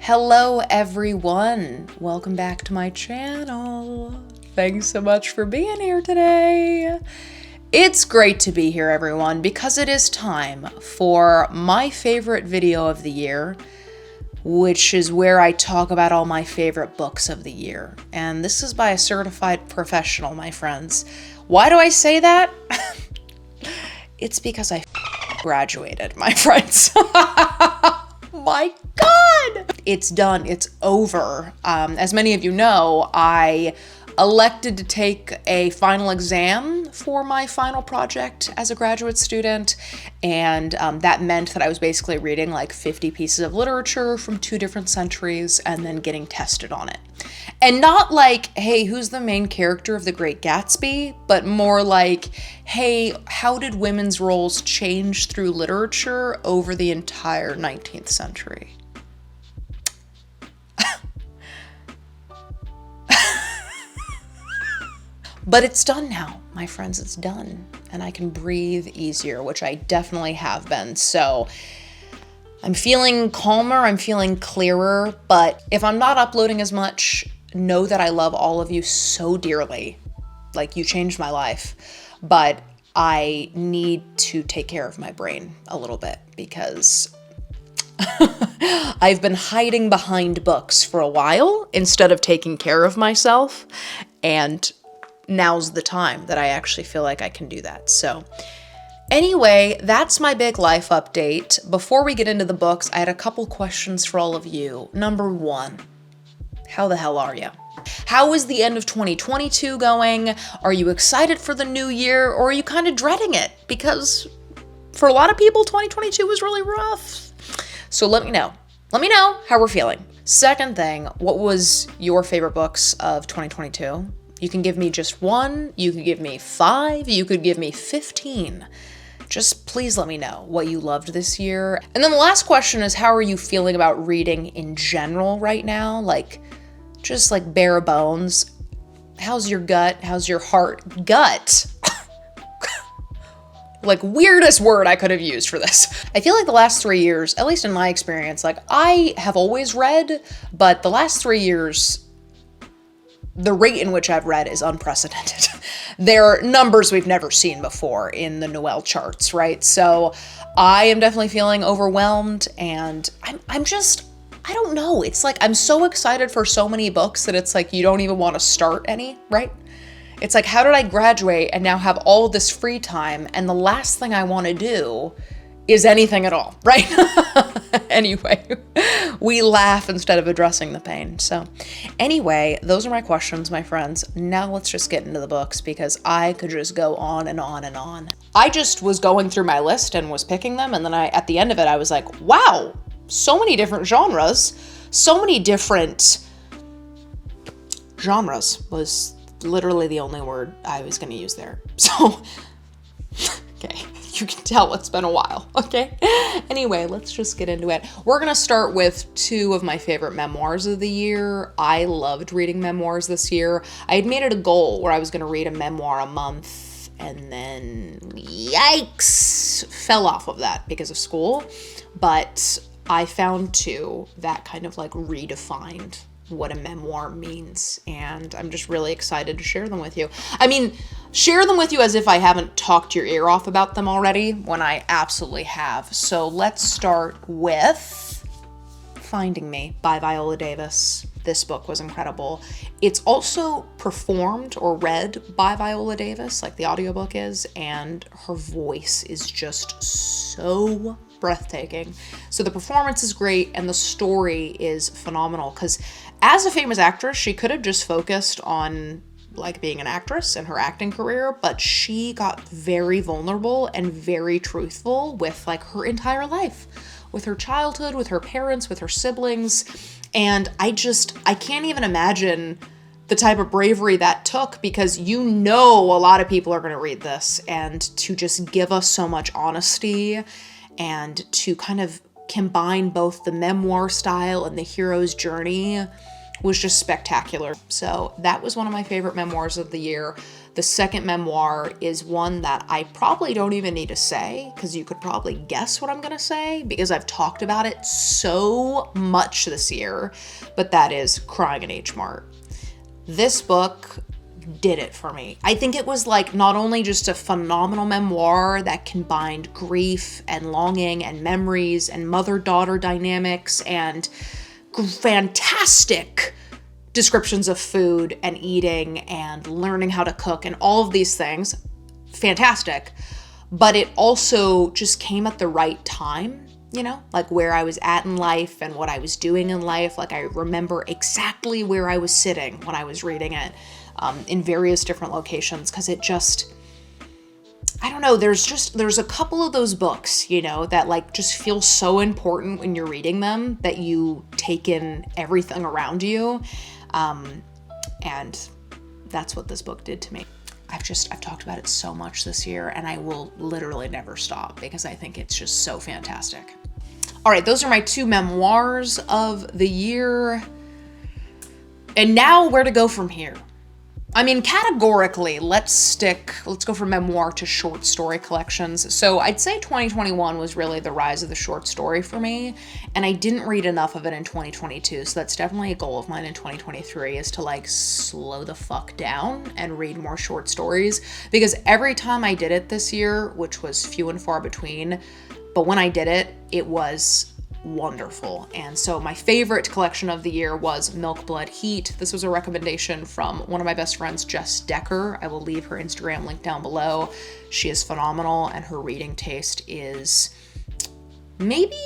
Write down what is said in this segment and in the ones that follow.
Hello everyone, welcome back to my channel. Thanks so much for being here today. It's great to be here everyone because it is time for my favorite video of the year, which is where I talk about all my favorite books of the year. And this is by a certified professional, my friends. Why do I say that? It's because I graduated, my friends. My God! It's done, it's over. As many of you know, I elected to take a final exam for my final project as a graduate student, and that meant that I was basically reading like 50 pieces of literature from 2 different centuries and then getting tested on it. And not like, hey, who's the main character of The Great Gatsby, but more like, hey, how did women's roles change through literature over the entire 19th century? But it's done now, my friends, it's done. And I can breathe easier, which I definitely have been. So I'm feeling calmer, I'm feeling clearer, but if I'm not uploading as much, know that I love all of you so dearly. Like, you changed my life. But I need to take care of my brain a little bit because I've been hiding behind books for a while instead of taking care of myself, and now's the time that I actually feel like I can do that. So anyway, that's my big life update. Before we get into the books, I had a couple questions for all of you. Number 1, how the hell are you? How is the end of 2022 going? Are you excited for the new year, or are you kind of dreading it? Because for a lot of people, 2022 was really rough. So let me know. Let me know how we're feeling. Second thing, what was your favorite books of 2022? You can give me just 1, you could give me 5, you could give me 15. Just please let me know what you loved this year. And then the last question is, how are you feeling about reading in general right now? Like, just like bare bones. How's your gut? How's your heart? Gut. Like, weirdest word I could have used for this. I feel like the last 3 years, at least in my experience, like, I have always read, but the last 3 years, the rate in which I've read is unprecedented. There are numbers we've never seen before in the Noel charts, right? So I am definitely feeling overwhelmed, and I'm just, I don't know. It's like, I'm so excited for so many books that it's like, you don't even want to start any, right? It's like, how did I graduate and now have all this free time, and the last thing I want to do is anything at all, right? Anyway, we laugh instead of addressing the pain. So anyway, those are my questions, my friends. Now let's just get into the books because I could just go on and on and on. I just was going through my list and was picking them, and then at the end of it, I was like, wow, so many different genres, so many different genres was literally the only word I was going to use there. So, okay. You can tell it's been a while, okay? Anyway, let's just get into it. We're gonna start with 2 of my favorite memoirs of the year. I loved reading memoirs this year. I had made it a goal where I was gonna read a memoir a month, and then yikes, fell off of that because of school. But I found 2 that kind of like redefined what a memoir means, and I'm just really excited to share them with you. I mean, share them with you as if I haven't talked your ear off about them already, when I absolutely have. So let's start with Finding Me by Viola Davis. This book was incredible. It's also performed or read by Viola Davis, like the audiobook is, and her voice is just so breathtaking. So the performance is great, and the story is phenomenal, because as a famous actress, she could have just focused on like being an actress and her acting career, but she got very vulnerable and very truthful with like her entire life, with her childhood, with her parents, with her siblings. And I can't even imagine the type of bravery that took, because you know a lot of people are going to read this, and to just give us so much honesty and to kind of combine both the memoir style and the hero's journey was just spectacular. So that was one of my favorite memoirs of the year. The second memoir is one that I probably don't even need to say, because you could probably guess what I'm going to say, because I've talked about it so much this year, but that is Crying in H Mart. This book did it for me. I think it was like not only just a phenomenal memoir that combined grief and longing and memories and mother-daughter dynamics and fantastic descriptions of food and eating and learning how to cook and all of these things, fantastic, but it also just came at the right time, you know, like where I was at in life and what I was doing in life. Like I remember exactly where I was sitting when I was reading it, in various different locations, because it just, I don't know, there's a couple of those books, you know, that like just feel so important when you're reading them that you take in everything around you. And that's what this book did to me. I've talked about it so much this year, and I will literally never stop because I think it's just so fantastic. All right, those are my 2 memoirs of the year. And now where to go from here? I mean, categorically, let's go from memoir to short story collections. So I'd say 2021 was really the rise of the short story for me, and I didn't read enough of it in 2022, so that's definitely a goal of mine in 2023, is to like slow the fuck down and read more short stories, because every time I did it this year, which was few and far between, but when I did it, it was wonderful. And so my favorite collection of the year was Milk, Blood, Heat. This was a recommendation from one of my best friends, Jess Decker. I will leave her Instagram link down below. She is phenomenal, and her reading taste is maybe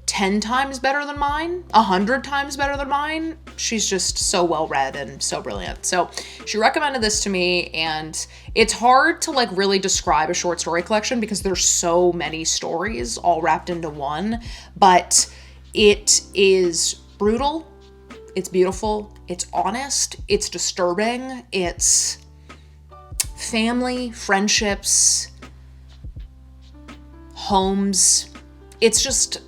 10 times better than mine, 100 times better than mine. She's just so well read and so brilliant. So she recommended this to me, and it's hard to like really describe a short story collection because there's so many stories all wrapped into one, but it is brutal, it's beautiful, it's honest, it's disturbing, it's family, friendships, homes. It's just,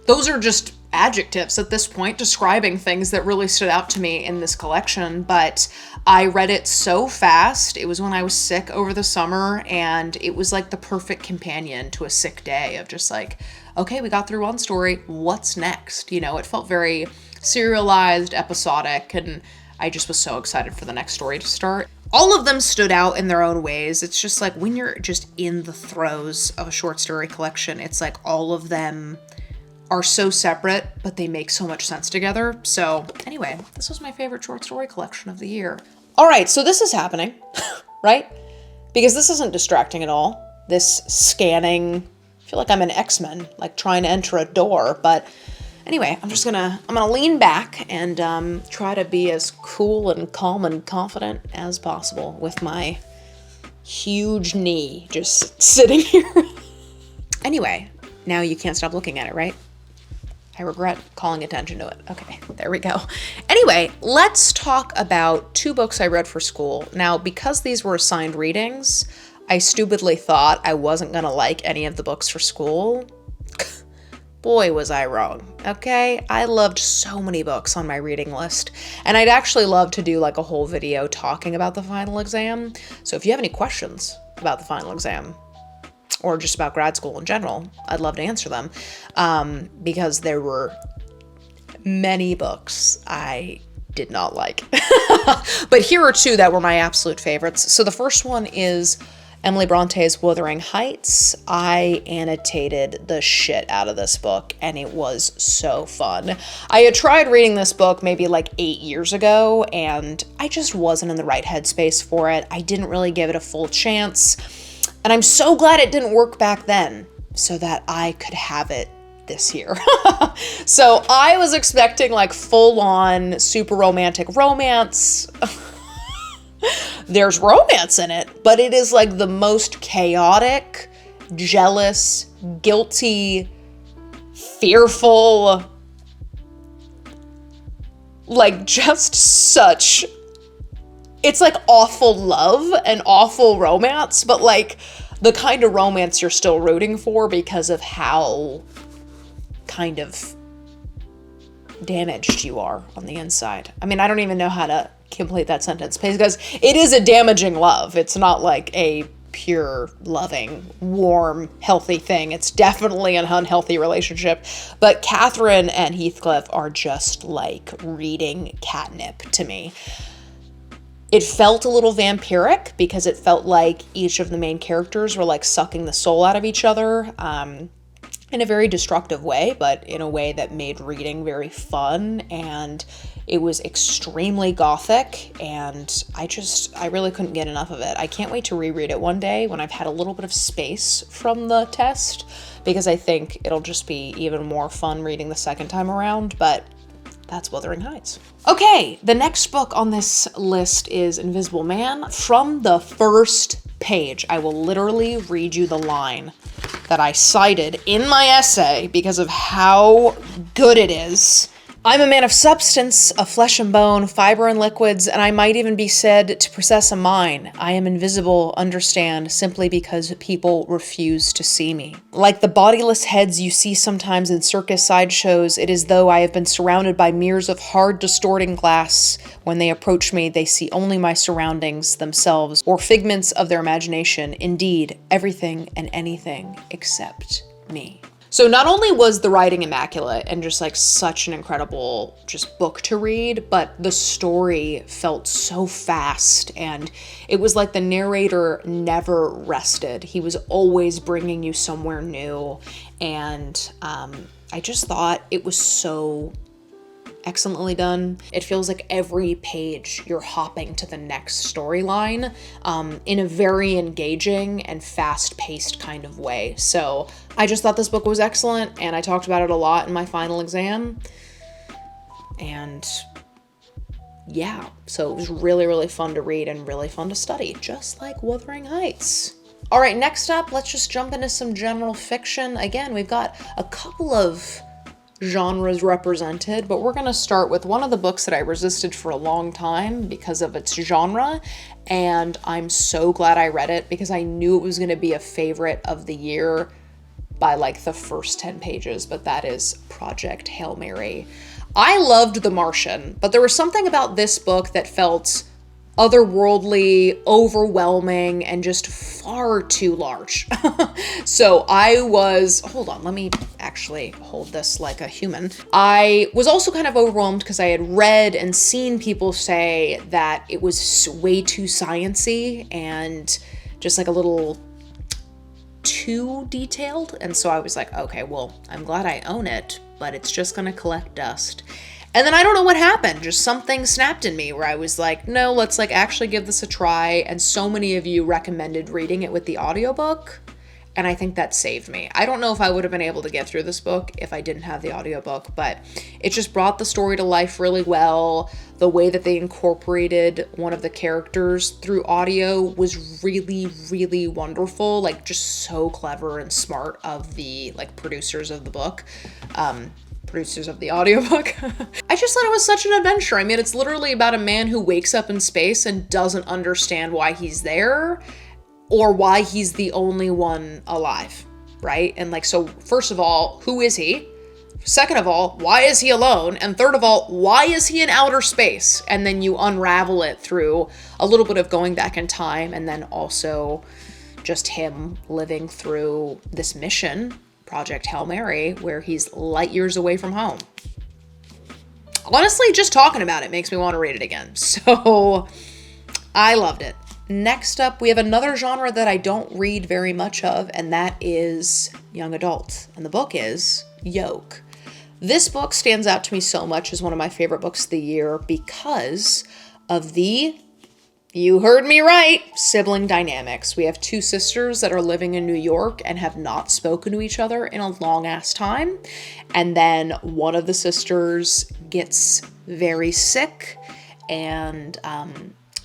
those are just adjectives at this point describing things that really stood out to me in this collection, but I read it so fast. It was when I was sick over the summer, and it was like the perfect companion to a sick day of just like, okay, we got through one story, what's next? You know, it felt very serialized, episodic, and I just was so excited for the next story to start. All of them stood out in their own ways. It's just like when you're just in the throes of a short story collection, it's like all of them are so separate, but they make so much sense together. So anyway, this was my favorite short story collection of the year. All right, so this is happening, right? Because this isn't distracting at all. This scanning, I feel like I'm an X-Men, like trying to enter a door, but anyway, I'm gonna lean back and try to be as cool and calm and confident as possible with my huge knee just sitting here. Anyway, now you can't stop looking at it, right? I regret calling attention to it. Okay, there we go. Anyway, let's talk about 2 books I read for school. Now, because these were assigned readings, I stupidly thought I wasn't gonna like any of the books for school. Boy, was I wrong, okay? I loved so many books on my reading list, and I'd actually love to do like a whole video talking about the final exam. So if you have any questions about the final exam, or just about grad school in general, I'd love to answer them, because there were many books I did not like. But here are 2 that were my absolute favorites. So the first one is Emily Bronte's Wuthering Heights. I annotated the shit out of this book, and it was so fun. I had tried reading this book maybe like 8 years ago, and I just wasn't in the right headspace for it. I didn't really give it a full chance, and I'm so glad it didn't work back then so that I could have it this year. So I was expecting like full-on super romantic romance. There's romance in it, but it is like the most chaotic, jealous, guilty, fearful, like just such, it's like awful love and awful romance, but like the kind of romance you're still rooting for because of how kind of damaged you are on the inside. I mean, I don't even know how to complete that sentence, because it is a damaging love. It's not like a pure, loving, warm, healthy thing. It's definitely an unhealthy relationship. But Catherine and Heathcliff are just like reading catnip to me. It felt a little vampiric because it felt like each of the main characters were like sucking the soul out of each other, in a very destructive way, but in a way that made reading very fun. And it was extremely gothic, and I really couldn't get enough of it. I can't wait to reread it one day when I've had a little bit of space from the test, because I think it'll just be even more fun reading the second time around. But that's Wuthering Heights. Okay, the next book on this list is Invisible Man. From the first page, I will literally read you the line that I cited in my essay because of how good it is. I'm a man of substance, of flesh and bone, fiber and liquids, and I might even be said to possess a mind. I am invisible, understand, simply because people refuse to see me. Like the bodiless heads you see sometimes in circus sideshows, it is though I have been surrounded by mirrors of hard, distorting glass. When they approach me, they see only my surroundings themselves, or figments of their imagination. Indeed, everything and anything except me. So not only was the writing immaculate and just like such an incredible just book to read, but the story felt so fast, and it was like the narrator never rested. He was always bringing you somewhere new, and I just thought it was so excellently done. It feels like every page you're hopping to the next storyline in a very engaging and fast-paced kind of way. So I just thought this book was excellent, and I talked about it a lot in my final exam. And yeah, so it was really, really fun to read and really fun to study, just like Wuthering Heights. All right, next up, let's just jump into some general fiction. Again, we've got a couple of genres represented, but we're going to start with one of the books that I resisted for a long time because of its genre, and I'm so glad I read it because I knew it was going to be a favorite of the year by like the first 10 pages, but that is Project Hail Mary. I loved The Martian, but there was something about this book that felt otherworldly, overwhelming, and just far too large. So hold on, let me actually hold this like a human. I was also kind of overwhelmed because I had read and seen people say that it was way too sciencey and just like a little too detailed. And so I was like, okay, well, I'm glad I own it, but it's just gonna collect dust. And then I don't know what happened. Just something snapped in me where I was like, no, let's like actually give this a try. And so many of you recommended reading it with the audiobook, and I think that saved me. I don't know if I would have been able to get through this book if I didn't have the audiobook, but it just brought the story to life really well. The way that they incorporated one of the characters through audio was really, really wonderful. Like just so clever and smart of the like producers of the book. Producers of the audiobook. I just thought it was such an adventure. I mean, it's literally about a man who wakes up in space and doesn't understand why he's there or why he's the only one alive, right? And like, so first of all, who is he? Second of all, why is he alone? And third of all, why is he in outer space? And then you unravel it through a little bit of going back in time, and then also just him living through this mission, Project Hail Mary, where he's light years away from home. Honestly, just talking about it makes me want to read it again. So I loved it. Next up, we have another genre that I don't read very much of, and that is young adult. And the book is Yolk. This book stands out to me so much as one of my favorite books of the year because of the, you heard me right, sibling dynamics. We have two sisters that are living in New York and have not spoken to each other in a long ass time. And then one of the sisters gets very sick, and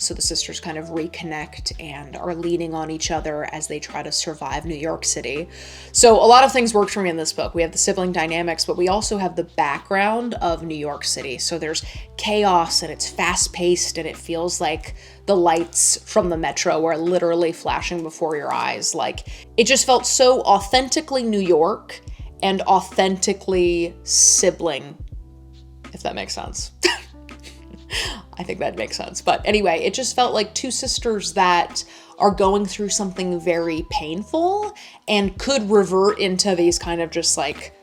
so the sisters kind of reconnect and are leaning on each other as they try to survive New York City. So a lot of things worked for me in this book. We have the sibling dynamics, but we also have the background of New York City. So there's chaos, and it's fast-paced, and it feels like the lights from the metro are literally flashing before your eyes. Like, it just felt so authentically New York and authentically sibling, if that makes sense. I think that makes sense. But anyway, it just felt like two sisters that are going through something very painful and could revert into these kind of just like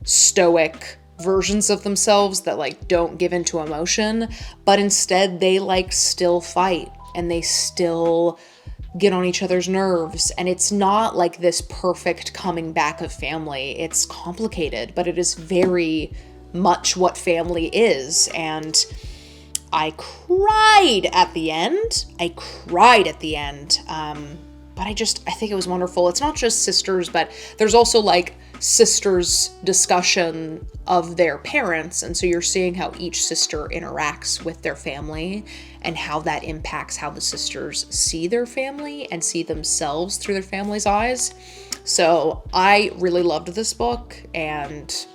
stoic versions of themselves that like don't give into emotion, but instead they like still fight and they still get on each other's nerves. And it's not like this perfect coming back of family. It's complicated, but it is very much what family is. And I cried at the end. But I think it was wonderful. It's not just sisters, but there's also like sisters' discussion of their parents. And so you're seeing how each sister interacts with their family and how that impacts how the sisters see their family and see themselves through their family's eyes. So I really loved this book, and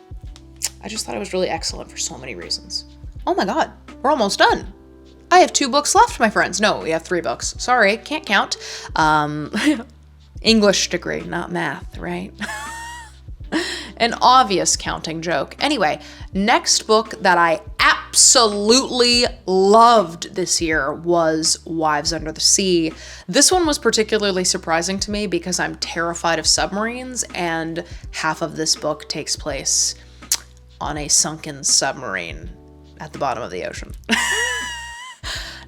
I just thought it was really excellent for so many reasons. Oh my God, we're almost done. I have 2 books left, my friends. No, we have 3 books. Sorry, can't count. English degree, not math, right? An obvious counting joke. Anyway, next book that I absolutely loved this year was Wives Under the Sea. This one was particularly surprising to me because I'm terrified of submarines, and half of this book takes place on a sunken submarine at the bottom of the ocean.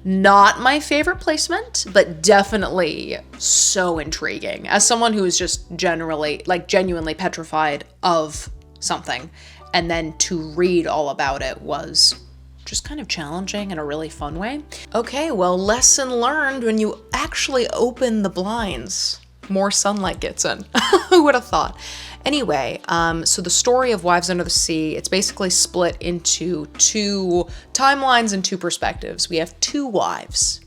Not my favorite placement, but definitely so intriguing. As someone who is just genuinely petrified of something, and then to read all about it was just kind of challenging in a really fun way. Okay, well, lesson learned: when you actually open the blinds, more sunlight gets in. Who would have thought? Anyway, so the story of Wives Under the Sea, it's basically split into 2 timelines and 2 perspectives. We have 2 wives,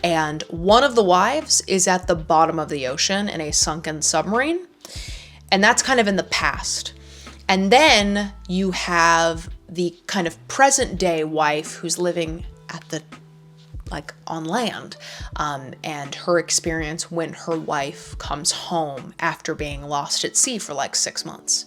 and one of the wives is at the bottom of the ocean in a sunken submarine, and that's kind of in the past. And then you have the kind of present day wife who's living at the on land, and her experience when her wife comes home after being lost at sea for 6 months.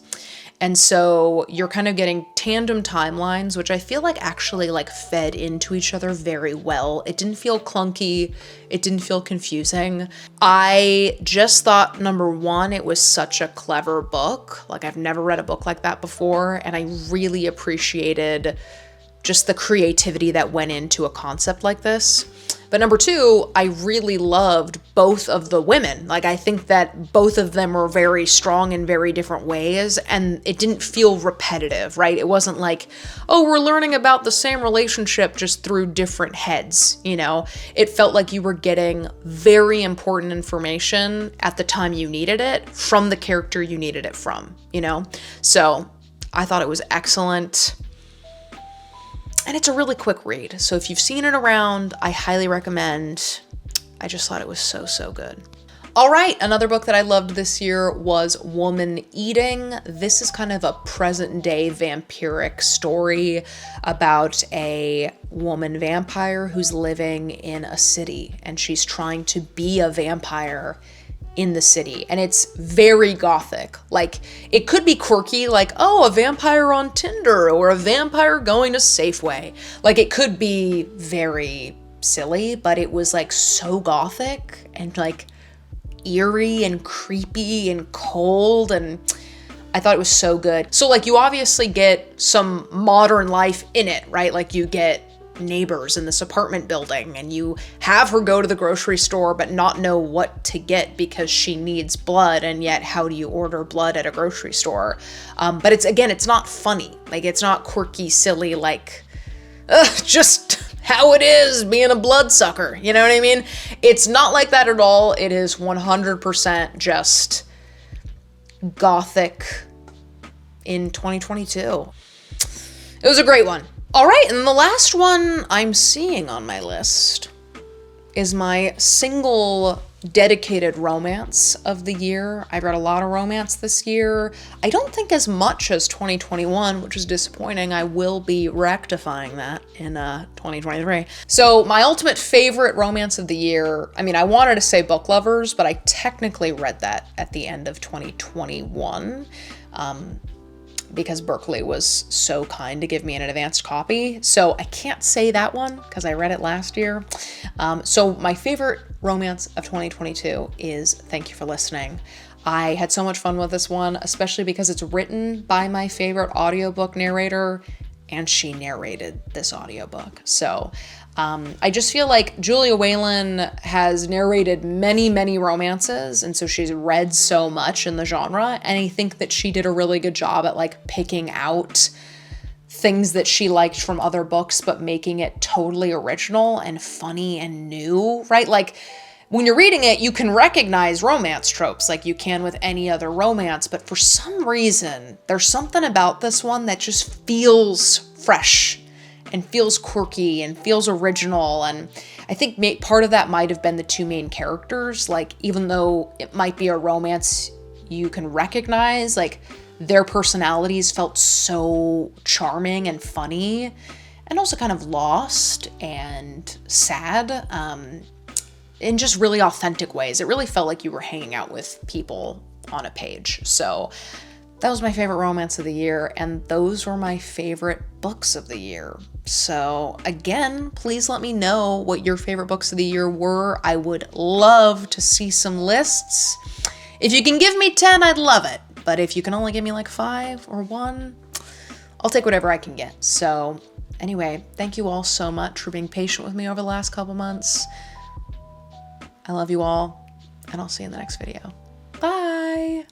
And so you're kind of getting tandem timelines, which I feel like actually fed into each other very well. It didn't feel clunky. It didn't feel confusing. I just thought, number one, it was such a clever book. I've never read a book like that before, and I really appreciated just the creativity that went into a concept like this. But number 2, I really loved both of the women. I think that both of them were very strong in very different ways, and it didn't feel repetitive, right? It wasn't oh, we're learning about the same relationship just through different heads, It felt like you were getting very important information at the time you needed it from the character you needed it from, So I thought it was excellent. And it's a really quick read. So if you've seen it around, I highly recommend. I just thought it was so, so good. All right, another book that I loved this year was Woman Eating. This is kind of a present day vampiric story about a woman vampire who's living in a city, and she's trying to be a vampire in the city, and it's very gothic. It could be quirky, oh, a vampire on Tinder, or a vampire going to Safeway. It could be very silly, but it was so gothic and eerie and creepy and cold, and I thought it was so good. So you obviously get some modern life in it, right? You get neighbors in this apartment building, and you have her go to the grocery store but not know what to get because she needs blood, and yet how do you order blood at a grocery store? But it's not funny. It's not quirky, silly, just how it is being a bloodsucker. You know what I mean? It's not like that at all. It is 100% just gothic in 2022. It was a great one. All right, and the last one I'm seeing on my list is my single dedicated romance of the year. I read a lot of romance this year. I don't think as much as 2021, which is disappointing. I will be rectifying that in 2023. So my ultimate favorite romance of the year, I wanted to say Book Lovers, but I technically read that at the end of 2021. because Berkeley was so kind to give me an advanced copy. So I can't say that one because I read it last year. So my favorite romance of 2022 is Thank You for Listening. I had so much fun with this one, especially because it's written by my favorite audiobook narrator, and she narrated this audiobook. So I just feel like Julia Whalen has narrated many, many romances, and so she's read so much in the genre, and I think that she did a really good job at like picking out things that she liked from other books, but making it totally original and funny and new, right? Like when you're reading it, you can recognize romance tropes like you can with any other romance, but for some reason, there's something about this one that just feels fresh and feels quirky and feels original. And I think part of that might have been the two main characters. Like, even though it might be a romance you can recognize, like their personalities felt so charming and funny, and also kind of lost and sad, in just really authentic ways. It really felt like you were hanging out with people on a page. So that was my favorite romance of the year, and those were my favorite books of the year. So again, please let me know what your favorite books of the year were. I would love to see some lists. If you can give me 10, I'd love it. But if you can only give me like 5 or 1, I'll take whatever I can get. So anyway, thank you all so much for being patient with me over the last couple months. I love you all, and I'll see you in the next video. Bye!